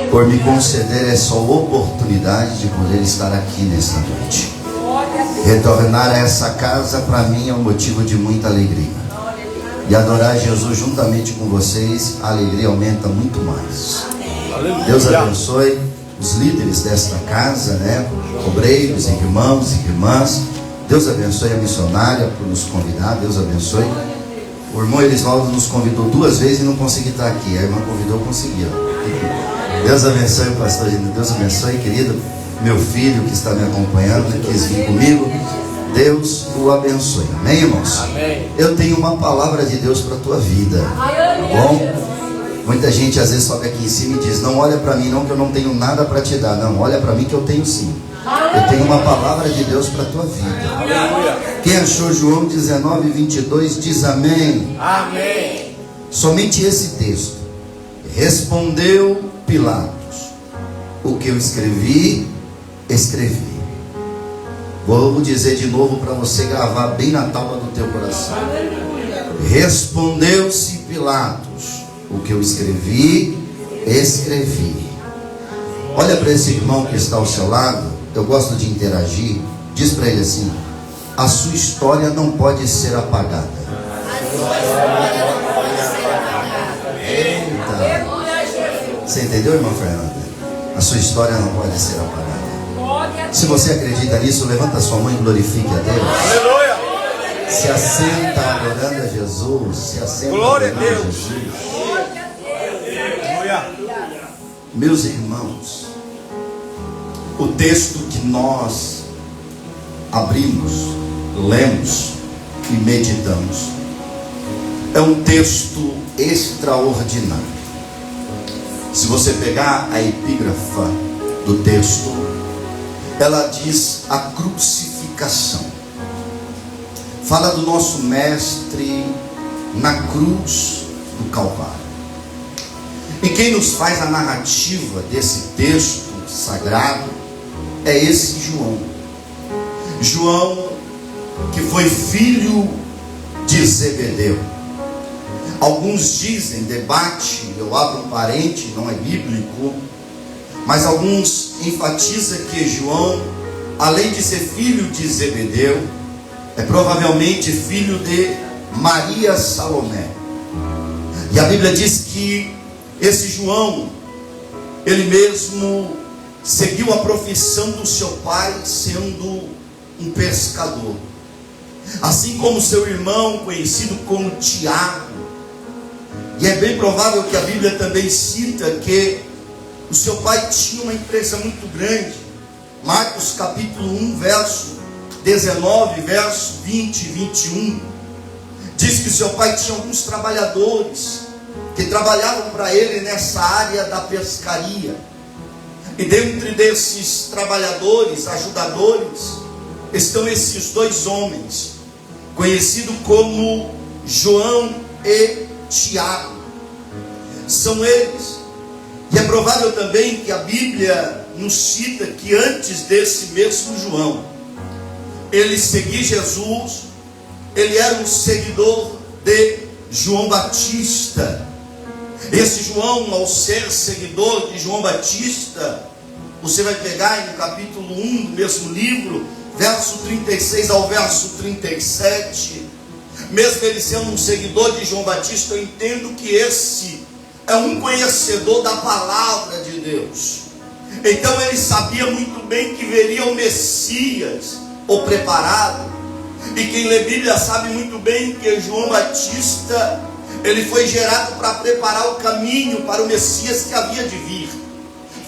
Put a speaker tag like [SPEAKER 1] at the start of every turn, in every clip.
[SPEAKER 1] por me conceder essa oportunidade de poder estar aqui nesta noite. Retornar a essa casa para mim é um motivo de muita alegria. E adorar Jesus juntamente com vocês, a alegria aumenta muito mais. Deus abençoe os líderes desta casa, né? Obreiros, irmãos e irmãs. Deus abençoe a missionária por nos convidar. Deus abençoe. O irmão Elisvaldo nos convidou 2 vezes e não consegui estar aqui. A irmã convidou, conseguiu. Deus abençoe o pastor Gino. Deus abençoe, querido, meu filho que está me acompanhando, quis vir comigo. Deus o abençoe. Amém, irmãos?
[SPEAKER 2] Amém.
[SPEAKER 1] Eu tenho uma palavra de Deus para a tua vida. Tá bom? Muita gente às vezes sobe aqui em cima e diz: não olha para mim não, que eu não tenho nada para te dar. Não, olha para mim que eu tenho sim. Eu tenho uma palavra de Deus para a tua vida.
[SPEAKER 2] Aleluia.
[SPEAKER 1] Quem achou João 19:22 diz amém.
[SPEAKER 2] Amém.
[SPEAKER 1] Somente esse texto. Respondeu Pilatos: o que eu escrevi, escrevi. Vou dizer de novo para você gravar bem na tábua do teu coração. Respondeu-se Pilatos: o que eu escrevi, escrevi. Olha para esse irmão que está ao seu lado. Eu gosto de interagir. Diz para ele assim: a sua história não pode ser apagada. Eita. Você entendeu, irmã Fernanda? A sua história não pode ser apagada. Se você acredita nisso, levanta sua mão e glorifique a Deus.
[SPEAKER 2] Aleluia.
[SPEAKER 1] Se assenta adorando a Jesus. Se assenta
[SPEAKER 2] Glória a
[SPEAKER 1] adorando a
[SPEAKER 2] Deus.
[SPEAKER 1] Jesus.
[SPEAKER 2] Aleluia.
[SPEAKER 1] Meus irmãos, o texto que nós abrimos, lemos e meditamos é um texto extraordinário. Se você pegar a epígrafa do texto, ela diz a crucificação. Fala do nosso mestre na cruz do Calvário. E quem nos faz a narrativa desse texto sagrado é esse João. João, que foi filho de Zebedeu. Alguns dizem, debate, eu abro um parente, não é bíblico, mas alguns enfatizam que João, além de ser filho de Zebedeu, é provavelmente filho de Maria Salomé. E a Bíblia diz que esse João, ele mesmo seguiu a profissão do seu pai, sendo um pescador. Assim como seu irmão, conhecido como Tiago. E é bem provável que a Bíblia também cita que o seu pai tinha uma empresa muito grande. Marcos capítulo 1, verso 19, verso 20 e 21. Diz que seu pai tinha alguns trabalhadores que trabalhavam para ele nessa área da pescaria. E dentre desses trabalhadores, ajudadores, estão esses 2 homens, conhecidos como João e Tiago. São eles. E é provável também que a Bíblia nos cita que antes desse mesmo João, ele seguia Jesus, ele era um seguidor de João Batista. Esse João, ao ser seguidor de João Batista, você vai pegar no capítulo 1 do mesmo livro, verso 36 ao verso 37, mesmo ele sendo um seguidor de João Batista, eu entendo que esse é um conhecedor da palavra de Deus. Então ele sabia muito bem que viria o Messias, o preparado. E quem lê Bíblia sabe muito bem que João Batista, ele foi gerado para preparar o caminho para o Messias que havia de vir.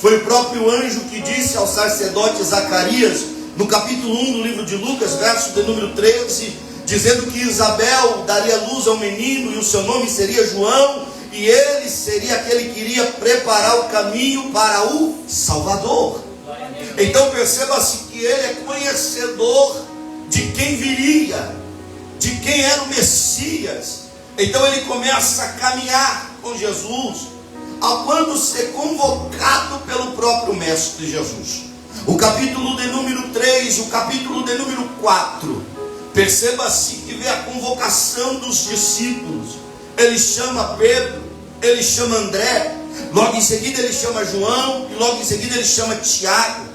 [SPEAKER 1] Foi o próprio anjo que disse ao sacerdote Zacarias, no capítulo 1 do livro de Lucas, verso de número 13, dizendo que Isabel daria luz ao menino e o seu nome seria João, e ele seria aquele que iria preparar o caminho para o Salvador. Então perceba-se que ele é conhecedor de quem viria, de quem era o Messias. Então ele começa a caminhar com Jesus, a quando ser convocado pelo próprio Mestre Jesus. O capítulo de número 3, o capítulo de número 4, perceba-se que vê a convocação dos discípulos. Ele chama Pedro, ele chama André, Logo em seguida ele chama João, e logo em seguida ele chama Tiago.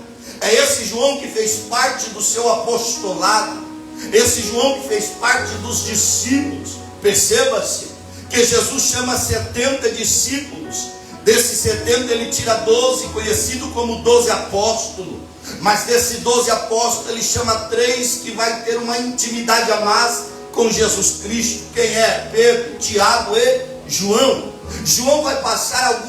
[SPEAKER 1] É esse João que fez parte do seu apostolado, esse João que fez parte dos discípulos. Perceba-se que Jesus chama 70 discípulos. Desses 70 ele tira 12, conhecido como 12 apóstolos. Mas desses 12 apóstolos ele chama 3 que vai ter uma intimidade a mais com Jesus Cristo. Quem é? Pedro, Tiago e João. João vai passar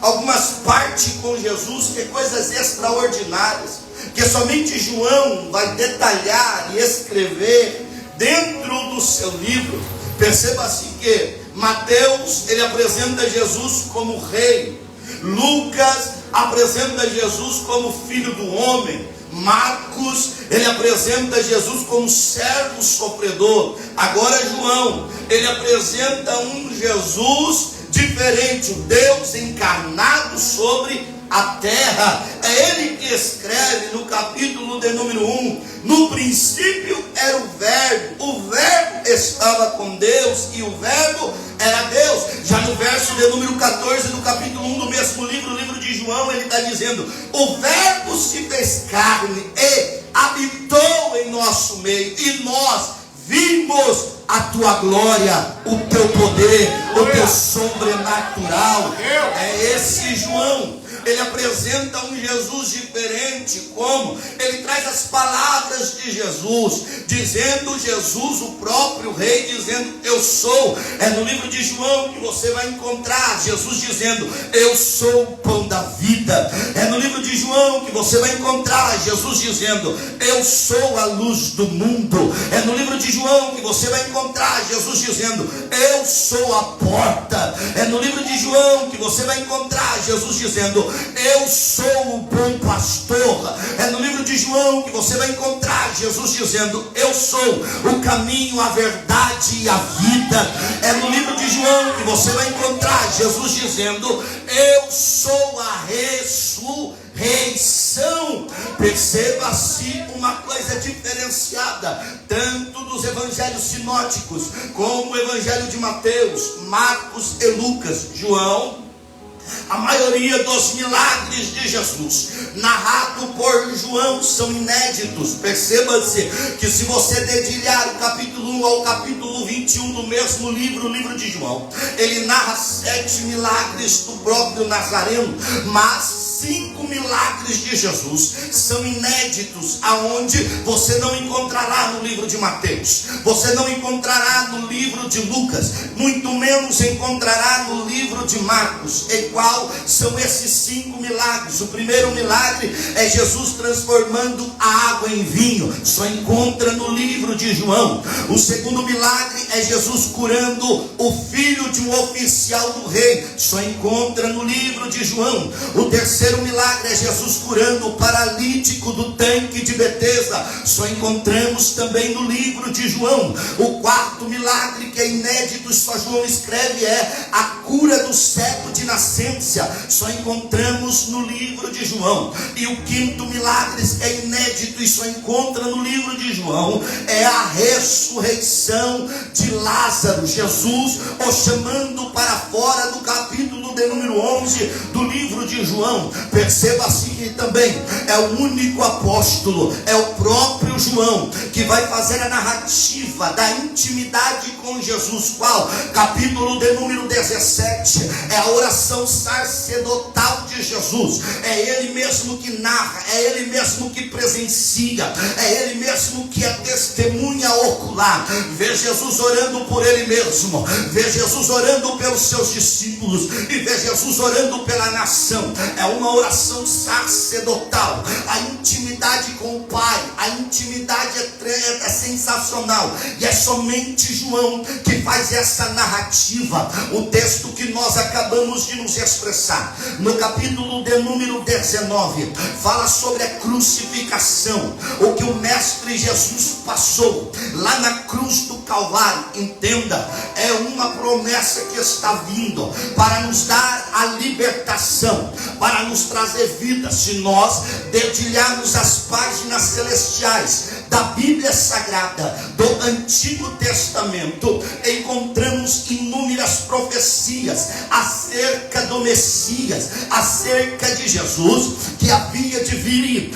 [SPEAKER 1] algumas partes com Jesus, que coisas extraordinárias, que somente João vai detalhar e escrever dentro do seu livro. Perceba-se que Mateus, ele apresenta Jesus como rei. Lucas apresenta Jesus como filho do homem. Marcos, ele apresenta Jesus como servo sofredor. Agora João, ele apresenta um Jesus diferente, o Deus encarnado sobre a terra. É ele que escreve no capítulo de número 1: no princípio era o verbo estava com Deus, e o verbo era Deus. Já no verso de número 14 do capítulo 1 do mesmo livro, o livro de João, ele está dizendo: o verbo se fez carne e habitou em nosso meio, e nós vimos a tua glória, o teu poder, o teu sobrenatural. É esse João. Ele apresenta um Jesus diferente. Como? Ele traz as palavras de Jesus, dizendo Jesus, o próprio rei, dizendo eu sou. É no livro de João que você vai encontrar Jesus dizendo eu sou o pão da vida. É no livro de João que você vai encontrar Jesus dizendo eu sou a luz do mundo. É no livro de João que você vai encontrar Jesus dizendo eu sou a porta. É no livro de João que você vai encontrar Jesus dizendo eu sou o bom pastor. É no livro de João que você vai encontrar Jesus dizendo eu sou o caminho, a verdade e a vida. É no livro de João que você vai encontrar Jesus dizendo eu sou a ressurreição. Perceba-se uma coisa diferenciada, tanto dos evangelhos sinóticos como o evangelho de Mateus, Marcos e Lucas. João, a maioria dos milagres de Jesus narrado por João são inéditos. Perceba-se que se você dedilhar o capítulo 1 ao capítulo 21 do mesmo livro, o livro de João, ele narra 7 milagres do próprio Nazareno, mas 5 milagres de Jesus são inéditos, aonde você não encontrará no livro de Mateus, você não encontrará no livro de Lucas, muito menos encontrará no livro de Marcos. E qual são esses 5 milagres? O primeiro milagre é Jesus transformando a água em vinho, só encontra no livro de João. O segundo milagre é Jesus curando o filho de um oficial do rei, só encontra no livro de João. O terceiro milagre é Jesus curando o paralítico do tanque de Betesda, só encontramos também no livro de João. O quarto milagre, que é inédito, só João escreve, é a cura do cego de nascença, só encontramos no livro de João. E o quinto milagre é inédito e só encontra no livro de João, é a ressurreição de Lázaro, Jesus o chamando para fora do capítulo de número 11 do livro de João. Perceba-se que também é o único apóstolo, é o próprio João, que vai fazer a narrativa da intimidade com Jesus. Qual? Capítulo de número 17, é a oração sacerdotal de Jesus. É ele mesmo que narra, é ele mesmo que presencia, é ele mesmo que é testemunha ocular. Vê Jesus orando por ele mesmo, vê Jesus orando pelos seus discípulos, e vê Jesus orando pela nação. É uma oração sacerdotal. A intimidade com o Pai, a intimidade é sensacional, e é somente João que faz essa narrativa. O texto que nós acabamos de nos expressar, no capítulo de número 19, fala sobre a crucificação, o que o Mestre Jesus passou lá na cruz do Calvário. Entenda, é uma promessa que está vindo para nos dar a libertação, para nos trazer vida. Se nós dedilharmos as páginas celestiais, da Bíblia Sagrada, do Antigo Testamento, encontramos inúmeras profecias acerca do Messias, acerca de Jesus, que havia de vir.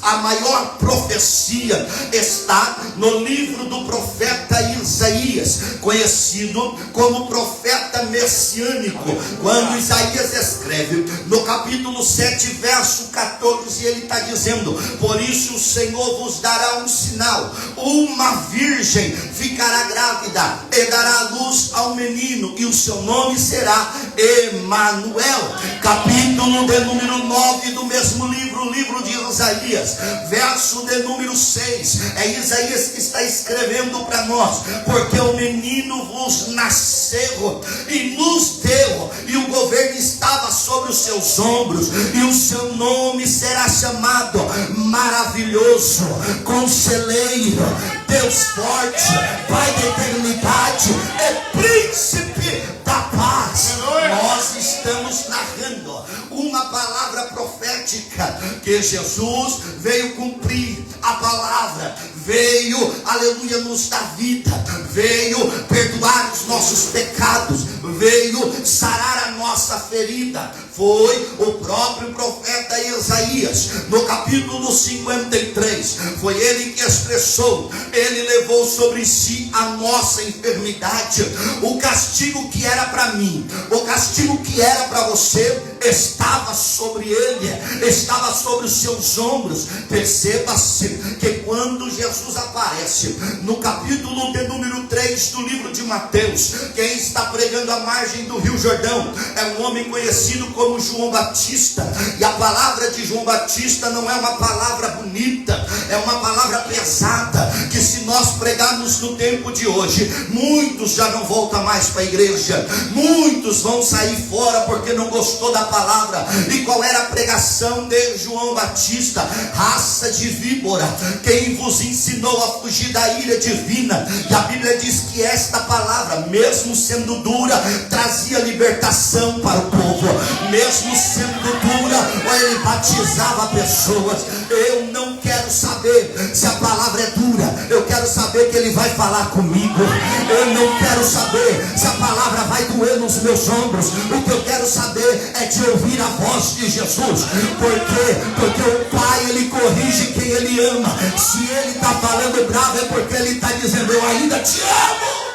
[SPEAKER 1] A maior profecia está no livro do profeta Isaías, conhecido como profeta messiânico. Quando Isaías escreve no capítulo 7, verso 14, ele está dizendo: por isso o Senhor vos dará um sinal, uma virgem ficará grávida e dará luz ao menino, e o seu nome será Emanuel. Capítulo de número 9 do mesmo livro, o livro de Isaías, verso de número 6, é Isaías que está escrevendo para nós: porque o menino vos nasceu e nos deu, e o governo estava sobre os seus ombros, e o seu nome será chamado Maravilhoso, Conselheiro, Deus Forte, Pai da Eternidade e Príncipe da Paz. Nós estamos narrando uma palavra profética que Jesus veio cumprir. A palavra veio, aleluia, nos dar vida, veio perdoar os nossos pecados, veio sarar a nossa ferida. Foi o próprio profeta Isaías, no capítulo 53, foi ele que expressou: ele levou sobre si a nossa enfermidade, o castigo que era para mim, o castigo que era para você, estava sobre ele, estava sobre os seus ombros. Perceba-se que quando Jesus aparece no capítulo de número 3 do livro de Mateus, quem está pregando à margem do Rio Jordão é um homem conhecido como João Batista. E a palavra de João Batista não é uma palavra bonita, é uma palavra pesada, que se nós pregarmos no tempo de hoje, muitos já não voltam mais para a igreja, muitos vão sair fora porque não gostou da palavra. E qual era a pregação de João Batista? Raça de víbora, quem vos ensinou a fugir da ira divina? E a Bíblia diz que esta palavra, mesmo sendo dura, trazia libertação para o povo. Mesmo sendo dura, ele batizava pessoas. Eu não quero saber se a palavra é dura, eu quero saber que ele vai falar comigo. Eu não quero saber se a palavra vai doer nos meus ombros. O que eu quero saber é de ouvir a voz de Jesus. Por quê? Porque o Pai, ele corrige quem ele ama. Se ele está falando bravo, é porque ele está dizendo: eu ainda te amo.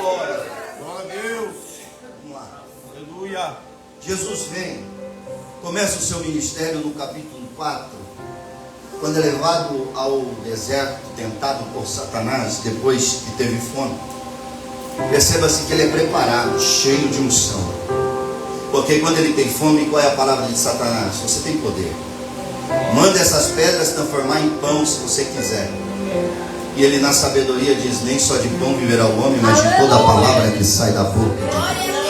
[SPEAKER 2] Glória a Deus.
[SPEAKER 1] Vamos lá.
[SPEAKER 2] Aleluia.
[SPEAKER 1] Jesus vem, começa o seu ministério no capítulo 4, quando é levado ao deserto, tentado por Satanás, depois que teve fome. Perceba-se que ele é preparado, cheio de unção. Porque quando ele tem fome, qual é a palavra de Satanás? Você tem poder. Manda essas pedras transformar em pão, se você quiser. E ele, na sabedoria, diz: nem só de pão viverá o homem, mas de toda a palavra que sai da boca de Deus.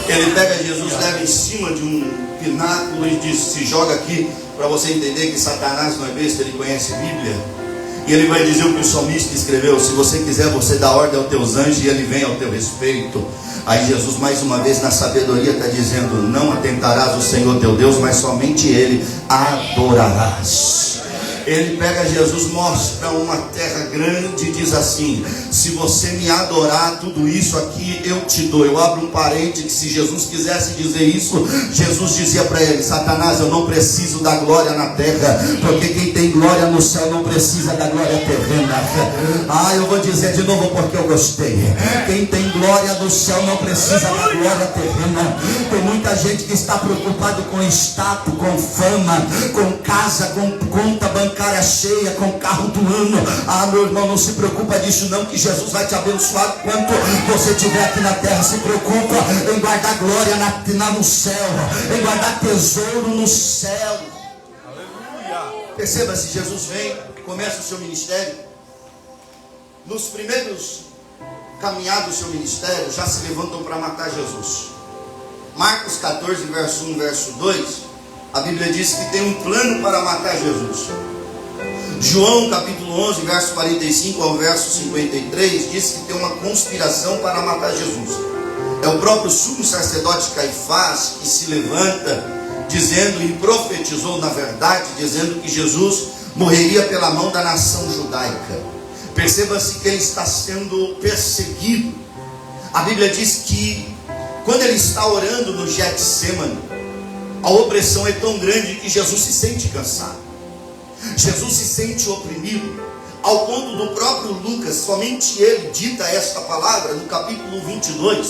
[SPEAKER 1] Ele pega Jesus, leva em cima de um pináculo e diz: se joga aqui, para você entender que Satanás não é besta, ele conhece a Bíblia. E ele vai dizer o que o salmista escreveu: se você quiser, você dá ordem aos teus anjos e ele vem ao teu respeito. Aí Jesus, mais uma vez, na sabedoria, está dizendo: não atentarás o Senhor teu Deus, mas somente ele adorarás. Ele pega Jesus, mostra uma terra grande e diz assim: se você me adorar, tudo isso aqui eu te dou. Eu abro um parente, que se Jesus quisesse dizer isso, Jesus dizia para ele: Satanás, eu não preciso da glória na terra, porque quem tem glória no céu não precisa da glória terrena. Eu vou dizer de novo porque eu gostei. Quem tem glória no céu não precisa da glória terrena. Tem muita gente que está preocupado com status, com fama, com casa, com conta bancária cheia, com carro do ano. Meu irmão, não se preocupa disso não, que Jesus vai te abençoar quanto você estiver aqui na terra. Se preocupa em guardar glória no céu, em guardar tesouro no céu.
[SPEAKER 2] Aleluia.
[SPEAKER 1] Perceba-se, Jesus vem, começa o seu ministério. Nos primeiros caminhados do seu ministério, já se levantam para matar Jesus. Marcos 14, verso 1, verso 2, a Bíblia diz que tem um plano para matar Jesus. João capítulo 11, verso 45 ao verso 53, diz que tem uma conspiração para matar Jesus. É o próprio sumo sacerdote Caifás que se levanta dizendo, e profetizou na verdade, dizendo que Jesus morreria pela mão da nação judaica. Perceba-se que ele está sendo perseguido. A Bíblia diz que quando ele está orando no Getsêmani, a opressão é tão grande que Jesus se sente cansado. Jesus se sente oprimido, ao ponto do próprio Lucas, somente ele dita esta palavra no capítulo 22,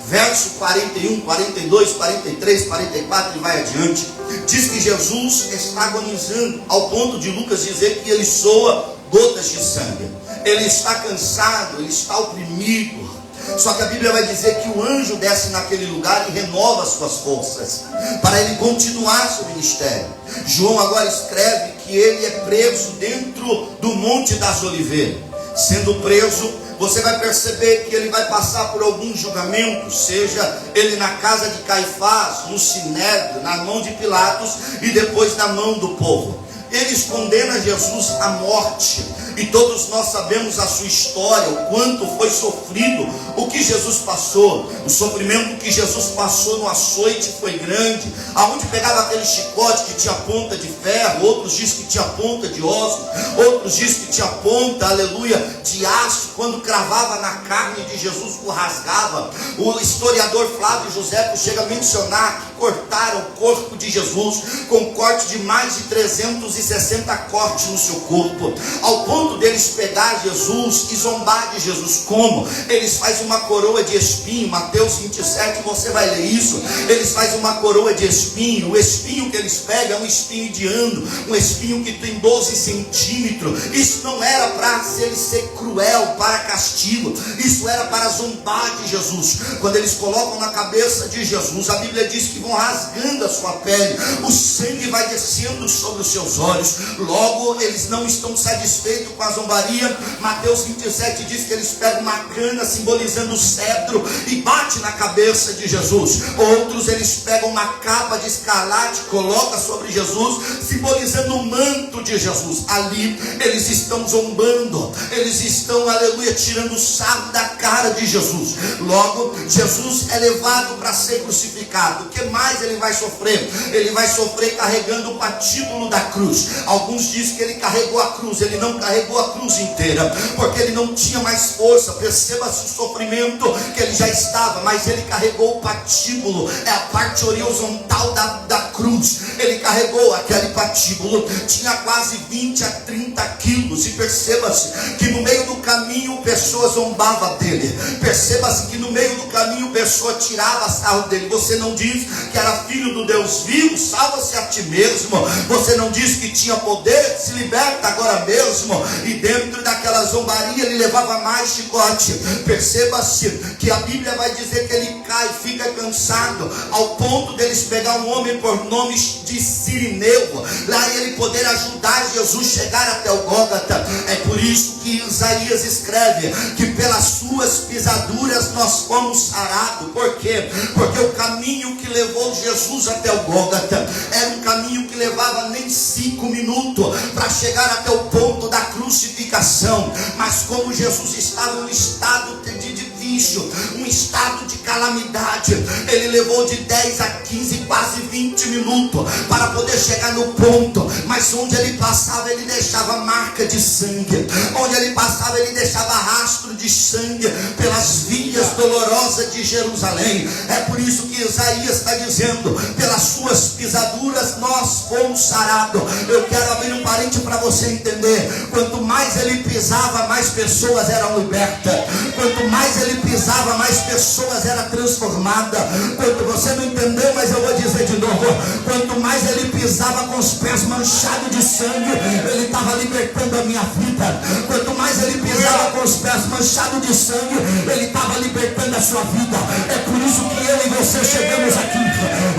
[SPEAKER 1] verso 41, 42, 43, 44 e vai adiante. Diz que Jesus está agonizando, ao ponto de Lucas dizer que ele soa gotas de sangue. Ele está cansado, ele está oprimido. Só que a Bíblia vai dizer que o anjo desce naquele lugar e renova as suas forças, para ele continuar seu ministério. João agora escreve que ele é preso dentro do Monte das Oliveiras. Sendo preso, você vai perceber que ele vai passar por alguns julgamentos, seja ele na casa de Caifás, no Sinédrio, na mão de Pilatos e depois na mão do povo. Eles condenam Jesus à morte, e todos nós sabemos a sua história, o quanto foi sofrido, o que Jesus passou. O sofrimento que Jesus passou no açoite foi grande, aonde pegava aquele chicote que tinha ponta de ferro, outros dizem que tinha ponta de osso, outros dizem que tinha ponta, aleluia, de aço. Quando cravava na carne de Jesus, o rasgava. O historiador Flávio José chega a mencionar que cortaram o corpo de Jesus com corte de mais de 360 cortes no seu corpo, ao ponto deles pegar Jesus e zombar de Jesus. Como? Eles fazem uma coroa de espinho. Mateus 27, você vai ler isso. Eles fazem uma coroa de espinho. O espinho que eles pegam é um espinho de ano, um espinho que tem 12 centímetros. Isso não era para ele ser cruel, para castigo. Isso era para zombar de Jesus. Quando eles colocam na cabeça de Jesus, a Bíblia diz que vão rasgando a sua pele, o sangue vai descendo sobre os seus olhos. Logo, eles não estão satisfeitos com a zombaria. Mateus 27 diz que eles pegam uma cana simbolizando o cedro e bate na cabeça de Jesus. Outros, eles pegam uma capa de escarlate, colocam sobre Jesus, simbolizando o manto de Jesus. Ali eles estão zombando, eles estão, aleluia, tirando o sarro da cara de Jesus. Logo, Jesus é levado para ser crucificado. O que mais ele vai sofrer? Ele vai sofrer carregando o patíbulo da cruz. Alguns dizem que ele carregou a cruz. Ele não carregou a cruz inteira, porque ele não tinha mais força. Perceba-se o sofrimento que ele já estava, mas ele carregou o patíbulo, é a parte horizontal da cruz. Ele carregou aquele patíbulo, tinha quase 20 a 30 quilos, e perceba-se que no meio do caminho pessoas zombavam dele. Perceba-se que no meio do caminho pessoa tirava sarro dele. Você não diz que era filho do Deus vivo? Salva-se a ti mesmo. Você não diz que tinha poder? Se liberta agora mesmo. E dentro daquela zombaria ele levava mais chicote. Perceba-se que a Bíblia vai dizer que ele cai, fica cansado, ao ponto deles pegar um homem por nome de Sirineu, lá ele poder ajudar Jesus a chegar até o Gólgota. É por isso que Isaías escreve que pelas suas pisaduras nós fomos sarados. Por quê? Porque o caminho que levou Jesus até o Gólgota era um caminho que levava nem 5 minutos para chegar até o ponto da crucificação. Mas como Jesus estava em um estado de vício, um estado de calamidade, ele levou de 10 a 15, quase 20 minutos para poder chegar no ponto. Mas onde ele passava, ele deixava marca de sangue. Onde ele passava, ele deixava rastro de sangue pelas vias dolorosas de Jerusalém. É por isso que Isaías está dizendo: pelas suas pisaduras nós fomos sarados. Eu quero abrir um parênteses para você entender. Quanto mais ele pisava, mais pessoas eram libertas. Quanto mais ele pisava, mais pessoas eram transformadas. Quanto você não entendeu, mas eu vou dizer de novo. Quanto mais ele pisava com os pés manchados de sangue, ele estava libertando a minha vida. Quanto mais ele pisava com os pés manchados de sangue, ele estava libertando a sua vida. É por isso que eu e você chegamos aqui.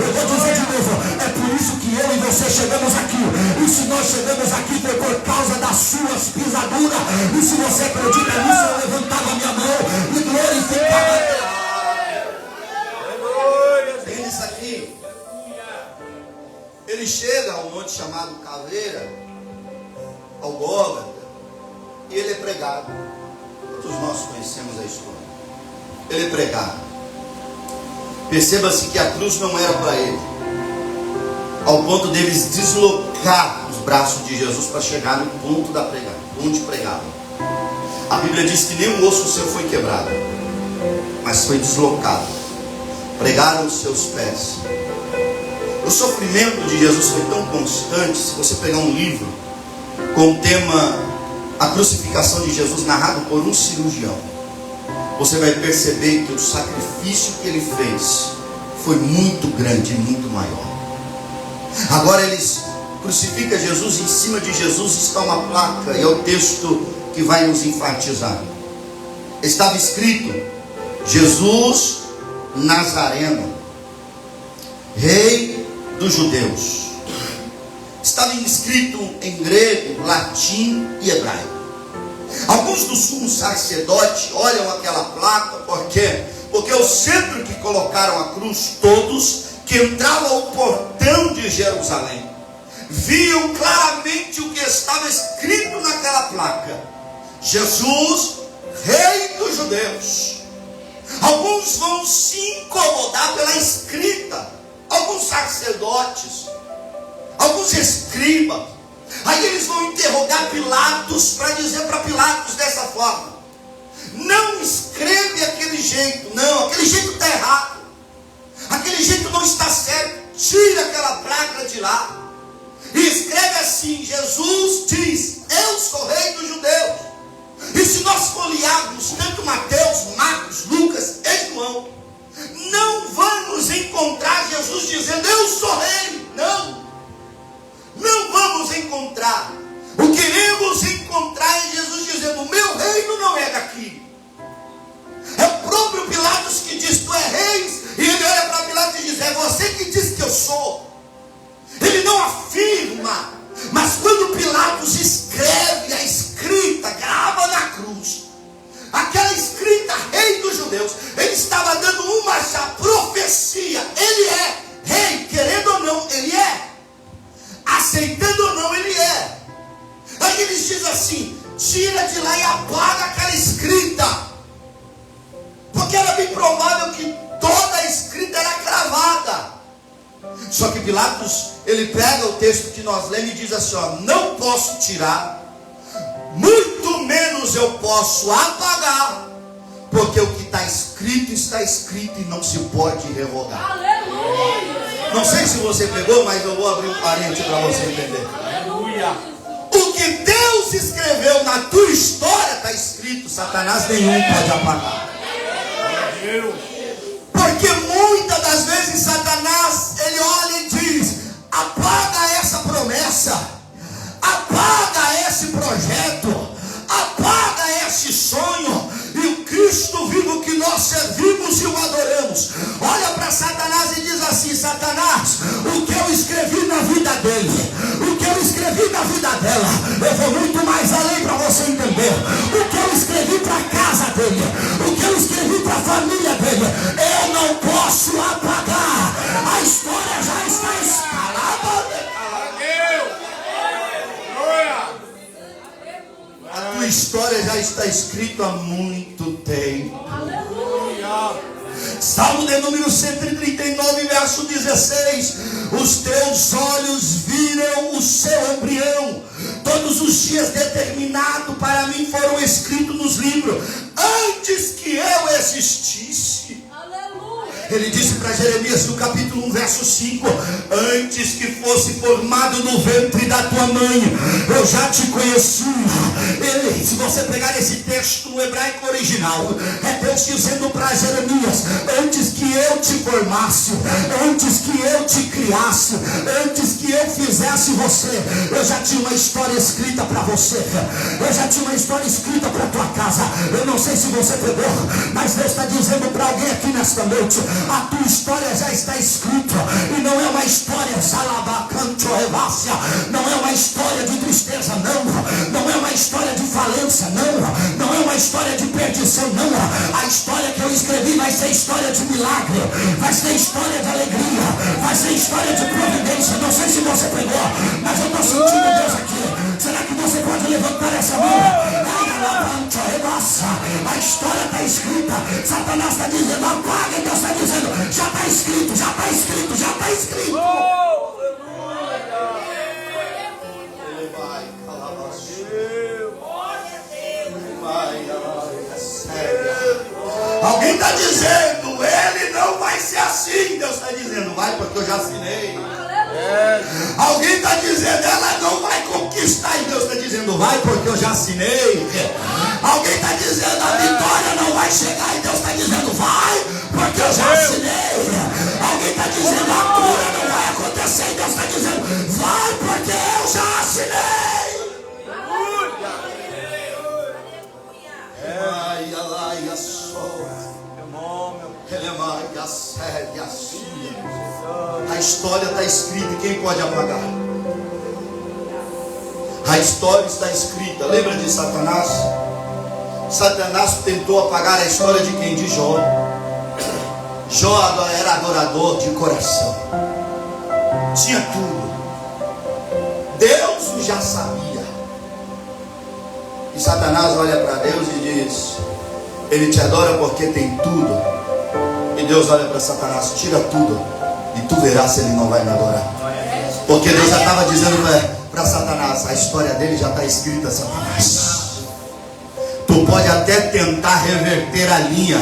[SPEAKER 1] Eu vou dizer de novo, é por isso que eu e você chegamos aqui. E se nós chegamos aqui foi por causa das suas pisaduras. E se você acredita nisso, eu levantava a minha mão e glorificava Deus. Tem isso aqui. Ele chega a um monte chamado Caveira, ao Gólgota, e ele é pregado. Todos nós conhecemos a história. Ele é pregado. Perceba-se que a cruz não era para ele. ao ponto deles deslocar os braços de Jesus para chegar no ponto da pregação, onde pregavam. A Bíblia diz que nem um osso seu foi quebrado, mas foi deslocado. Pregaram os seus pés. O sofrimento de Jesus foi tão constante. Se você pegar um livro com o tema A Crucificação de Jesus, narrado por um cirurgião, você vai perceber que o sacrifício que ele fez foi muito grande e muito maior. Agora eles crucificam Jesus, e em cima de Jesus está uma placa, e é o texto que vai nos enfatizar. Estava escrito: Jesus Nazareno, Rei dos Judeus. Estava escrito em grego, latim e hebraico. Alguns dos sumos sacerdotes olham aquela placa, por quê? Porque o centro que colocaram a cruz, todos que entravam ao portão de Jerusalém viam claramente o que estava escrito naquela placa: Jesus, Rei dos Judeus. Alguns vão se incomodar pela escrita, alguns sacerdotes, alguns escribas. Aí eles vão interrogar Pilatos para dizer para Pilatos dessa forma: não escreve aquele jeito, não, aquele jeito está errado, aquele jeito não está certo, tira aquela placa de lá e escreve assim: Jesus diz, eu sou Rei dos Judeus. E se nós folhearmos tanto Mateus, Marcos, Lucas e João, não vamos encontrar Jesus dizendo eu sou rei. Não vamos encontrar. O que iremos encontrar é Jesus dizendo: o meu reino não é daqui. É o próprio Pilatos que diz: tu é rei. E ele olha para Pilatos e diz: é você que diz que eu sou. Ele não afirma. Mas quando Pilatos escreve a escrita, grava na cruz, aquela escrita Rei dos Judeus, ele estava dando uma já profecia. Ele é rei, querendo ou não, ele é. Aceitando ou não, ele é. Aí eles dizem assim: tira de lá e apaga aquela escrita, porque era bem provável que toda a escrita era cravada. Só que Pilatos, ele pega o texto que nós lemos e diz assim: ó, não posso tirar, muito menos eu posso apagar, porque o que está escrito e não se pode revogar. Aleluia! Não sei se você pegou, mas eu vou abrir um parênteses para você entender. Aleluia! O que Deus escreveu na tua história está escrito, Satanás nenhum pode apagar. Porque muitas das vezes Satanás, ele olha e diz: apaga essa promessa, apaga esse projeto, apaga esse sonho. E o Cristo vivo que nós servimos e o adoramos, olha para Satanás e diz assim: Satanás, o que eu escrevi na vida dele, o que eu escrevi na vida dela, eu vou muito mais além para você entender. O que eu escrevi para a casa dele, o que eu escrevi para a família dele, eu não posso apagar. A história já está escalada. A tua história já está escrita há muito tempo. Salmo de número 139, verso 16: os teus olhos viram o seu embrião, todos os dias determinados para mim foram escritos nos livros, antes que eu existisse. Ele disse para Jeremias no capítulo 1, verso 5: antes que fosse formado no ventre da tua mãe, eu já te conheci. Se você pegar esse texto no hebraico original, é Deus dizendo para Jeremias: antes que eu te formasse, antes que eu te criasse, antes que eu fizesse você, eu já tinha uma história escrita para você. Eu já tinha uma história escrita para tua casa. Eu não sei se você pegou, mas Deus está dizendo para alguém aqui nesta noite: a tua história já está escrita. E não é uma história salabacanto hevácia, não é uma história de tristeza, não é uma história de falência, não é uma história de perdição, não. A história que eu escrevi vai ser história de milagre, vai ser história de alegria, vai ser história de providência. Não sei se você pegou, mas eu estou sentindo Deus aqui. Será que você pode levantar essa mão? A história está escrita. Satanás está dizendo: apaga. Deus está dizendo: já está escrito, já está escrito, já está escrito. dizendo, ele não vai ser assim. Deus está dizendo, vai porque eu já assinei. Alguém está dizendo, ela não vai conquistar. E Deus está dizendo, vai porque eu já assinei. Alguém está dizendo, a vitória não vai chegar. E Deus está dizendo, vai porque eu já assinei. Alguém está dizendo, a cura não vai acontecer. E Deus está dizendo, vai porque eu já assinei. A história está escrita e quem pode apagar? A história está escrita. Lembra de Satanás? Satanás tentou apagar a história de quem? De Jó. Jó era adorador de coração, tinha tudo. Deus já sabia. E Satanás olha para Deus e diz, ele te adora porque tem tudo. E Deus olha para Satanás, tira tudo e tu verás se ele não vai me adorar. Porque Deus já estava dizendo para Satanás, a história dele já está escrita, Satanás. Tu pode até tentar reverter a linha,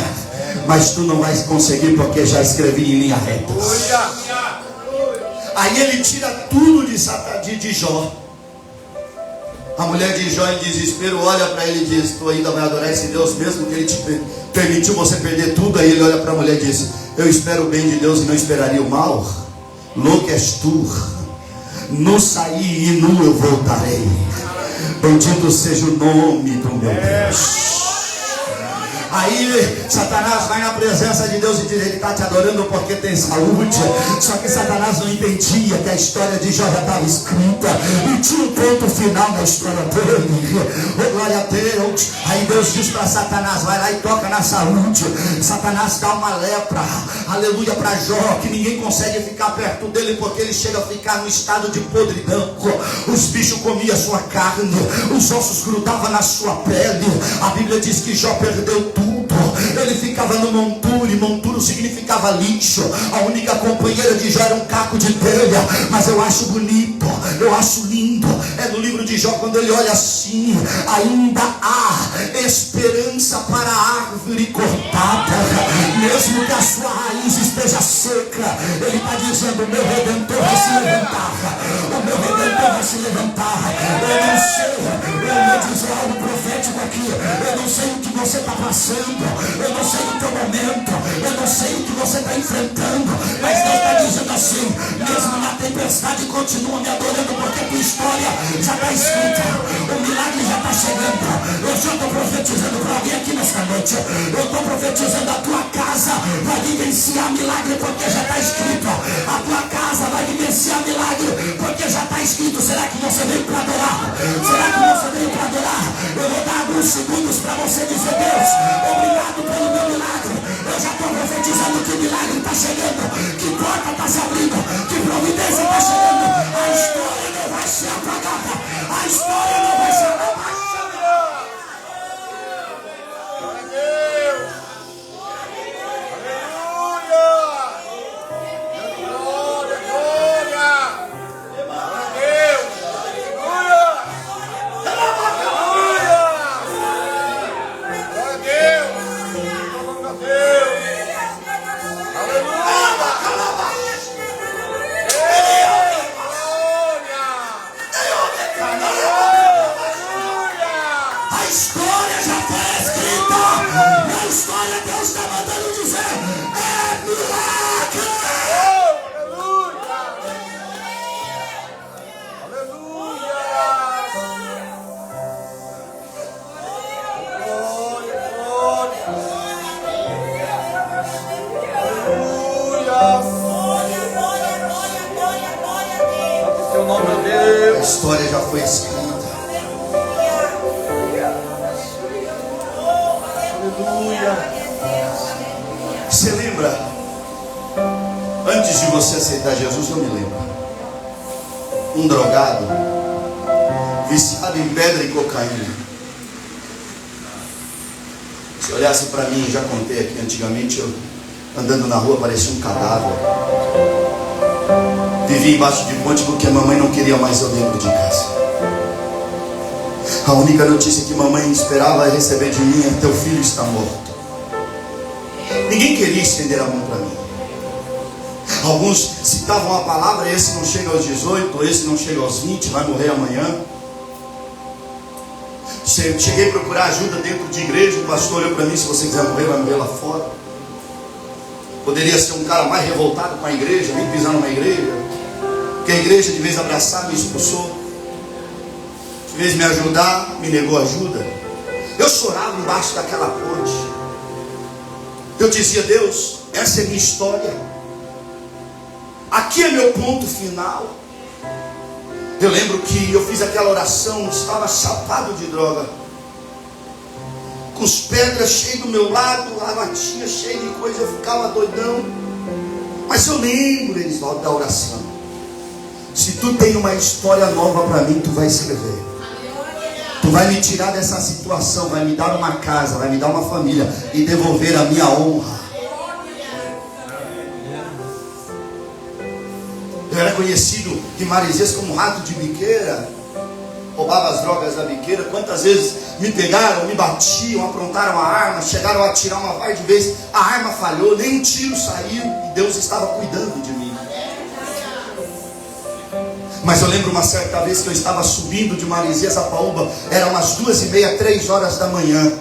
[SPEAKER 1] mas tu não vais conseguir porque já escrevi em linha reta. Aí ele tira tudo de Jó. A mulher de Jó em desespero olha para ele e diz, tu ainda vai adorar esse Deus mesmo que ele te permitiu você perder tudo? Aí ele olha para a mulher e diz, eu espero o bem de Deus e não esperaria o mal. Louco és tu. Nu saí e nu eu voltarei. Bendito seja o nome do meu Deus. Aí Satanás vai na presença de Deus e diz, ele está te adorando porque tem saúde. Só que Satanás não entendia que a história de Jó já estava escrita e tinha um ponto final na história dele. Oh, glória a Deus. Aí Deus diz para Satanás, vai lá e toca na saúde. Satanás dá uma lepra, aleluia, para Jó, que ninguém consegue ficar perto dele porque ele chega a ficar no estado de podridão. Os bichos comiam a sua carne, os ossos grudavam na sua pele. A Bíblia diz que Jó perdeu tudo. Ele ficava no monturo, e monturo significava lixo. A única companheira de Jó era um caco de telha. Mas eu acho bonito, eu acho lindo. É no livro de Jó quando ele olha assim, ainda há esperança para a árvore cortada, mesmo que a sua raiz esteja seca. Ele está dizendo, o meu Redentor vai se levantar. O meu Redentor vai se levantar. Eu não sei, eu vou dizer algo profético aqui. Eu não sei o que você está passando, eu não sei o teu momento, eu não sei o que você está enfrentando, mas Deus está dizendo assim, mesmo na tempestade continua me adorando porque a tua história já está escrita, o milagre já está chegando. Eu já estou profetizando para alguém aqui nesta noite, eu estou profetizando, a tua casa vai vivenciar milagre porque já está escrito, a tua casa vai vivenciar milagre porque já está escrito. Será que você veio para adorar? Será que você veio para adorar? Eu vou dar alguns segundos para você dizer, Deus, obrigado pelo meu milagre. Eu já estou profetizando que o milagre está chegando, que porta está se abrindo, que providência está chegando. A história não vai ser apagada, a história não vai ser apagada. A história já foi escrita. Aleluia. Você lembra? Antes de você aceitar Jesus, eu me lembro. Um drogado, viciado em pedra e cocaína. Se olhasse para mim, já contei aqui antigamente, eu andando na rua parecia um cadáver. Vivia embaixo de ponte porque a mamãe não queria mais eu dentro de casa. A única notícia que mamãe esperava receber de mim é: teu filho está morto. Ninguém queria estender a mão para mim. Alguns citavam a palavra: esse não chega aos 18, esse não chega aos 20, vai morrer amanhã. Cheguei a procurar ajuda dentro de igreja. O pastor olhou para mim: se você quiser morrer, vai morrer lá fora. Poderia ser um cara mais revoltado com a igreja, nem pisar numa igreja, porque a igreja, de vez de abraçar, me expulsou, de vez de me ajudar, me negou ajuda. Eu chorava embaixo daquela ponte. Eu dizia: Deus, essa é minha história, aqui é meu ponto final. Eu lembro que eu fiz aquela oração, estava chapado de droga, com os pedras cheios do meu lado, a latinha cheia de coisa, eu ficava doidão. Mas eu lembro, Elisvaldo, da oração: se tu tem uma história nova para mim, tu vai escrever. Tu vai me tirar dessa situação, vai me dar uma casa, vai me dar uma família e devolver a minha honra. Eu era conhecido em Marizias como rato de biqueira, roubava as drogas da biqueira. Quantas vezes me pegaram, me batiam, aprontaram a arma, chegaram a atirar uma par de vezes, a arma falhou, nem um tiro saiu e Deus estava cuidando de mim. Mas eu lembro uma certa vez que eu estava subindo de Marizias a Paúba, eram umas 2h30, 3 horas da manhã.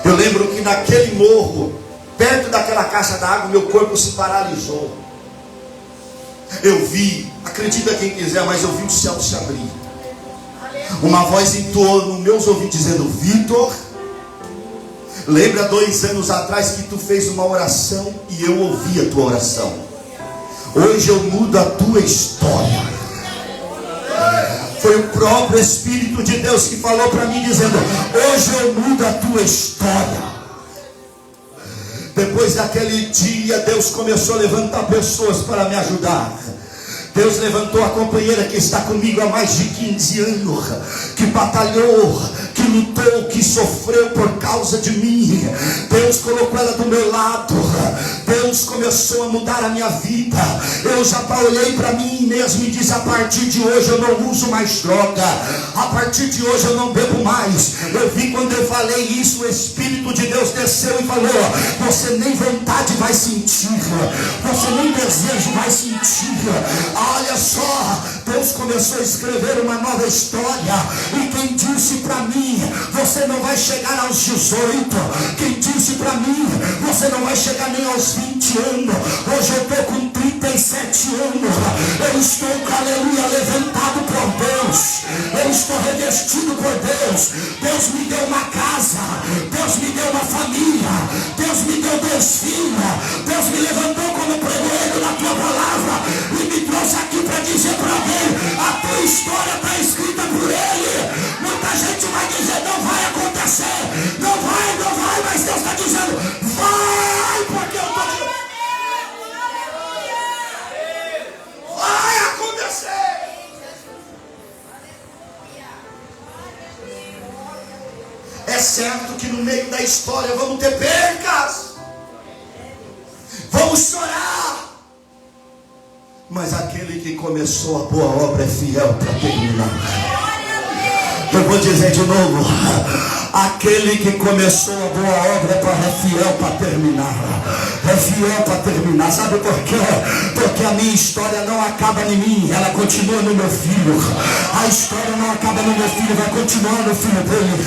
[SPEAKER 1] Eu lembro que naquele morro, perto daquela caixa d'água, meu corpo se paralisou. Eu vi, acredita quem quiser, mas eu vi o céu se abrir. Uma voz entoou nos meus ouvidos dizendo: Vitor, lembra 2 anos atrás que tu fez uma oração e eu ouvi a tua oração? Hoje eu mudo a tua história. Foi o próprio Espírito de Deus que falou para mim dizendo: hoje eu mudo a tua história. Depois daquele dia, Deus começou a levantar pessoas para me ajudar. Deus levantou a companheira que está comigo há mais de 15 anos, que batalhou, que lutou, que sofreu por causa de mim. Deus colocou ela do meu lado. Deus começou a mudar a minha vida. Eu já olhei para mim mesmo e disse: a partir de hoje eu não uso mais droga, a partir de hoje eu não bebo mais. Eu vi quando eu falei isso, o Espírito de Deus desceu e falou: você nem vontade vai sentir, você nem desejo vai sentir. Olha só, Deus começou a escrever uma nova história. E quem disse para mim: você não vai chegar aos 18, quem disse para mim: você não vai chegar nem aos 20 anos. Hoje eu estou com 37 anos. Eu estou, aleluia, levantado por Deus. Eu estou revestido por Deus. Deus me deu uma casa, Deus me deu uma família, Deus me deu 2 filhos. Deus me levantou como pregoeiro na tua palavra e me trouxe aqui para dizer para alguém: a tua história está escrita por Ele. Muita gente vai dizer: não vai acontecer, não vai, mas Deus está dizendo: vai, porque eu estou dizendo. Vai acontecer. É certo que no meio da história vamos ter percas, vamos chorar, mas aquele que começou a boa obra é fiel para terminar. Eu vou dizer de novo: aquele que começou a boa obra é fiel para terminar. É fiel para terminar. Sabe por quê? Porque a minha história não acaba em mim, ela continua no meu filho. A história não acaba no meu filho, vai continuar no filho dele.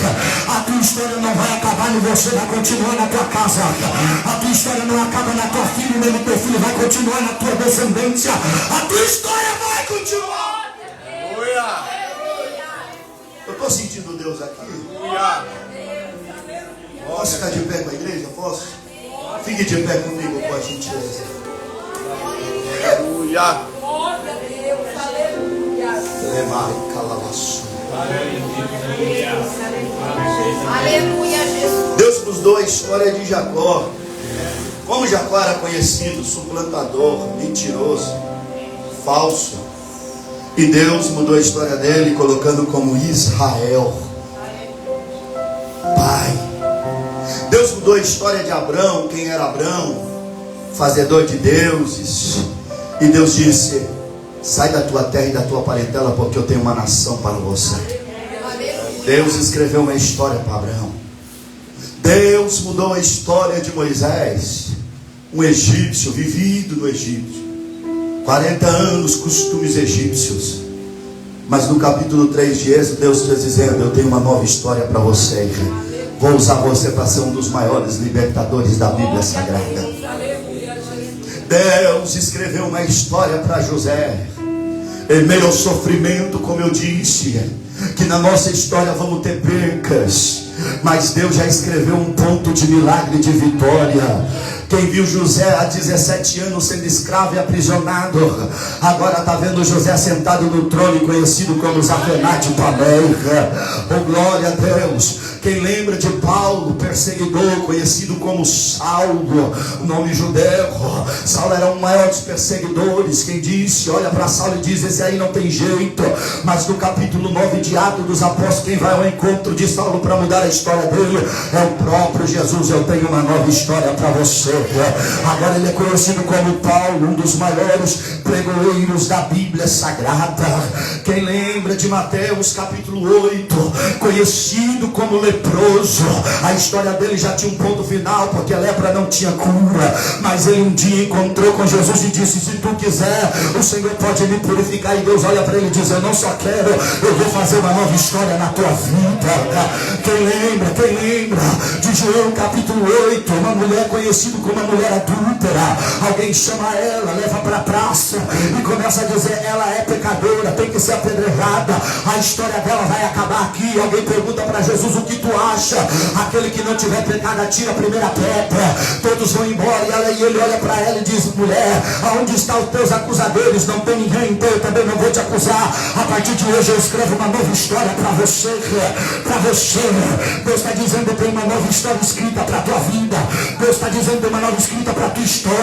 [SPEAKER 1] A tua história não vai acabar em você, vai continuar na tua casa. A tua história não acaba na tua filha, nem no teu filho, vai continuar na tua descendência. A tua história vai continuar.
[SPEAKER 2] Aleluia.
[SPEAKER 1] Eu estou sentindo Deus aqui.
[SPEAKER 2] Aleluia.
[SPEAKER 1] Posso ficar de pé com a igreja? Posso? Fique de pé comigo, com a gentileza.
[SPEAKER 2] Aleluia.
[SPEAKER 3] Glória a Deus, aleluia.
[SPEAKER 1] Lemai calavaço.
[SPEAKER 3] Aleluia, Jesus.
[SPEAKER 1] Deus nos deu a história de Jacó. Como Jacó era conhecido, suplantador, mentiroso, falso. E Deus mudou a história dele, colocando como Israel, pai. Deus mudou a história de Abrão. Quem era Abrão? Fazedor de deuses. E Deus disse: sai da tua terra e da tua parentela, porque eu tenho uma nação para você. Deus escreveu uma história para Abraão. Deus mudou a história de Moisés, um egípcio, vivido no Egito, 40 anos, costumes egípcios. Mas no capítulo 3 de Êxodo, Deus está dizendo: eu tenho uma nova história para você. Vou usar você para ser um dos maiores libertadores da Bíblia Sagrada. Deus escreveu uma história para José. Em meio ao sofrimento, como eu disse, que na nossa história vamos ter percas, mas Deus já escreveu um ponto de milagre, de vitória. Quem viu José há 17 anos sendo escravo e aprisionado, agora está vendo José sentado no trono, conhecido como Zafenate Paneira. Oh, glória a Deus. Quem lembra de Paulo, perseguidor, conhecido como Saulo, nome judeu. Saulo era um dos maiores perseguidores. Quem disse, olha para Saulo e diz: esse aí não tem jeito. Mas no capítulo 9 de Atos dos Apóstolos, quem vai ao encontro de Saulo para mudar a história dele é o próprio Jesus. Eu tenho uma nova história para você. Agora ele é conhecido como Paulo, um dos maiores pregoeiros da Bíblia Sagrada. Quem lembra de Mateus capítulo 8, conhecido como leproso, a história dele já tinha um ponto final, porque a lepra não tinha cura, mas ele um dia encontrou com Jesus e disse: se tu quiser, o Senhor pode me purificar. E Deus olha para ele e diz: eu não só quero, eu vou fazer uma nova história na tua vida. Quem lembra de João capítulo 8, uma mulher conhecida como uma mulher adúltera? Alguém chama ela, leva para a praça e começa a dizer: ela é pecadora, tem que ser apedrejada, a história dela vai acabar aqui. Alguém pergunta para Jesus: o que tu acha? Aquele que não tiver pecado atira a primeira pedra. Todos vão embora e ele olha para ela e diz: mulher, aonde estão os teus acusadores? Não tem ninguém, então eu também não vou te acusar. A partir de hoje eu escrevo uma nova história para você. Deus está dizendo: tem uma nova história escrita para a tua vida. Deus está dizendo: tem uma nova escrita para a tua história.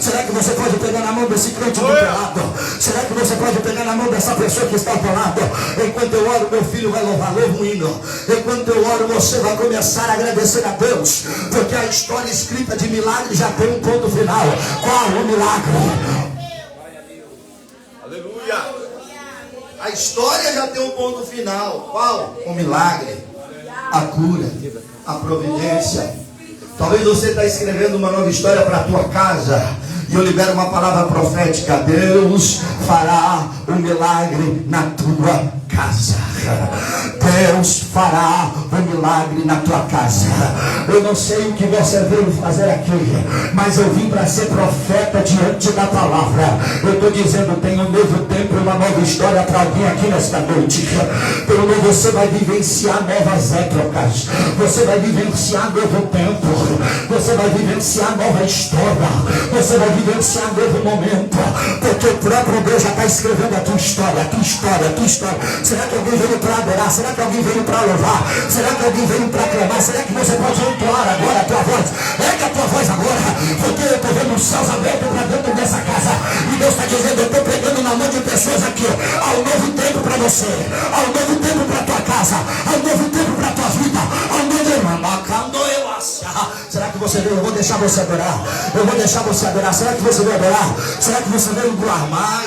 [SPEAKER 1] Será que você pode pegar na mão desse crente do teu lado? Será que você pode pegar na mão dessa pessoa que está ao teu lado? Enquanto eu oro, meu filho vai louvar, louva um hino. Enquanto eu oro, você vai começar a agradecer a Deus, porque a história escrita de milagre já tem um ponto final. Qual o milagre?
[SPEAKER 2] Aleluia.
[SPEAKER 1] A história já tem um ponto final. Qual? O milagre, a cura, a providência. Talvez você está escrevendo uma nova história para a tua casa, e eu libero uma palavra profética: Deus fará um milagre na tua casa. Deus fará um milagre na tua casa. Eu não sei o que você veio fazer aqui, mas eu vim para ser profeta diante da palavra. Eu estou dizendo: tem um novo tempo, uma nova história para alguém aqui nesta noite. Pelo menos você vai vivenciar novas épocas, você vai vivenciar novo tempo, você vai vivenciar nova história, você vai vivenciar novo momento, porque o próprio Deus já está escrevendo a tua história, a tua história, a tua história. Será que alguém veio para adorar? Será que alguém veio para louvar? Será que alguém veio para clamar? Será que você pode entoar agora a tua voz? Ergue a tua voz agora, porque eu estou vendo os céus abertos para dentro dessa casa, e Deus está dizendo: eu estou pregando na mão de pessoas aqui. Há um novo tempo para você, há um novo tempo para a tua casa, há um novo tempo para a tua vida, há um novo tempo. Será que você veio? Eu vou deixar você adorar. Eu vou deixar você adorar. Será que você veio adorar? Será que você veio clamar?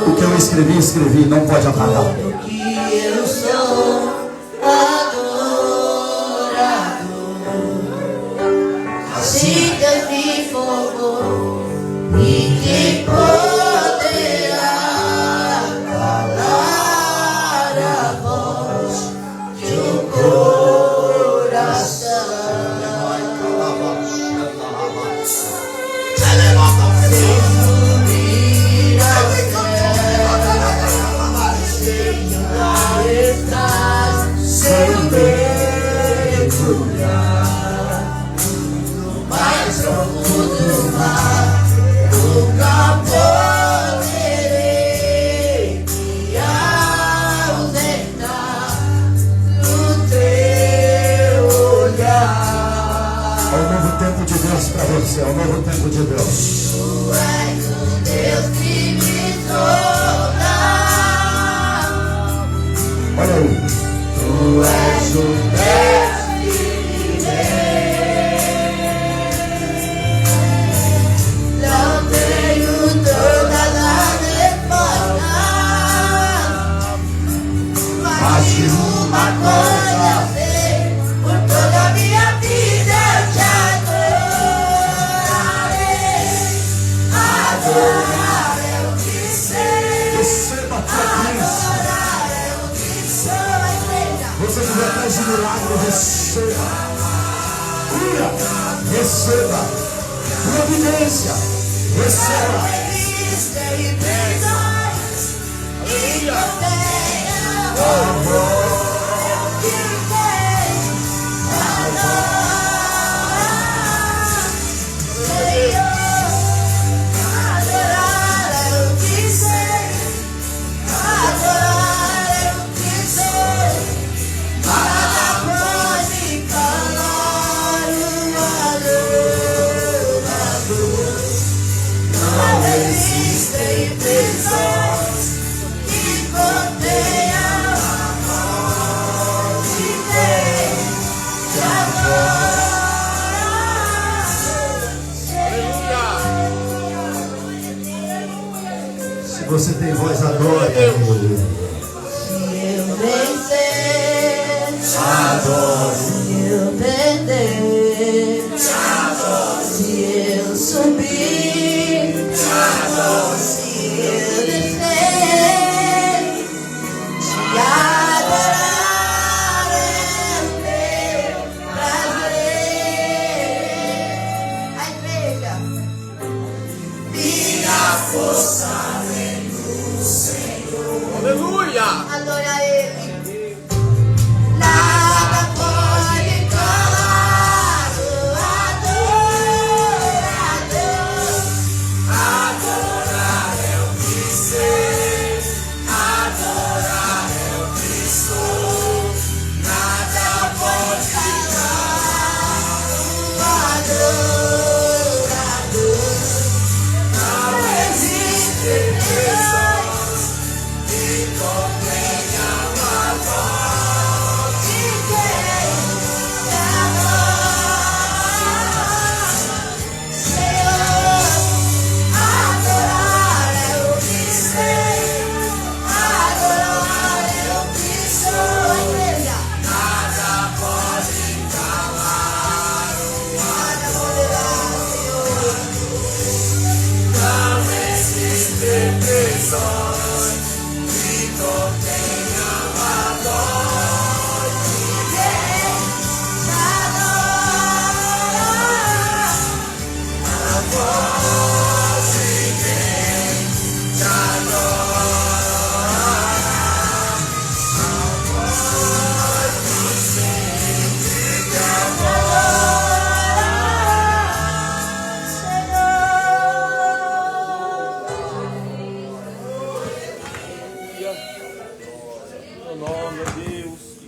[SPEAKER 1] O que eu escrevi, não pode apagar.
[SPEAKER 4] O que eu sou adorado, assim Deus me formou, e quem poderá calar a voz de um coração? Sem subir ao céu, sem
[SPEAKER 1] é o novo tempo de Deus.
[SPEAKER 4] Tu és o Deus que me solta.
[SPEAKER 1] Olha aí.
[SPEAKER 4] Tu és o Deus que me vê. Não tenho todas as respostas, mas de uma coisa eu sei: por toda a minha vida eu te adorarei. Adorar é o que sei.
[SPEAKER 1] Receba a tua bênção.
[SPEAKER 4] Adorar é o que sou, igreja.
[SPEAKER 1] Você que já fez um milagre, receba. Cura, receba. Providência, receba.
[SPEAKER 4] Existem prisões e também amor. Eu que tenho Senhor. Adorar é o que sei. Adorar é o que sei. Nada pode calar o adorador. Não existem prisões que contenham amor que tem de amor.
[SPEAKER 1] Se você tem voz, adore.
[SPEAKER 4] Se eu vencer, adoro. Se eu perder, adoro. Se eu subir, adoro. Se eu descer, te adorar é o meu prazer. A igreja, minha força.
[SPEAKER 2] Aleluia.
[SPEAKER 4] Adora Ele. Nada pode calar o adorador. Adorar é o que sei. Adorar é o que sou. Nada pode calar o adorador. Não existe prisões.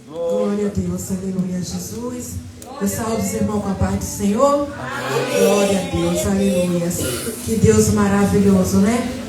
[SPEAKER 5] Glória a Deus, aleluia, Jesus. Eu salvo os irmãos com a paz do Senhor. Glória a Deus, aleluia. Que Deus maravilhoso, né?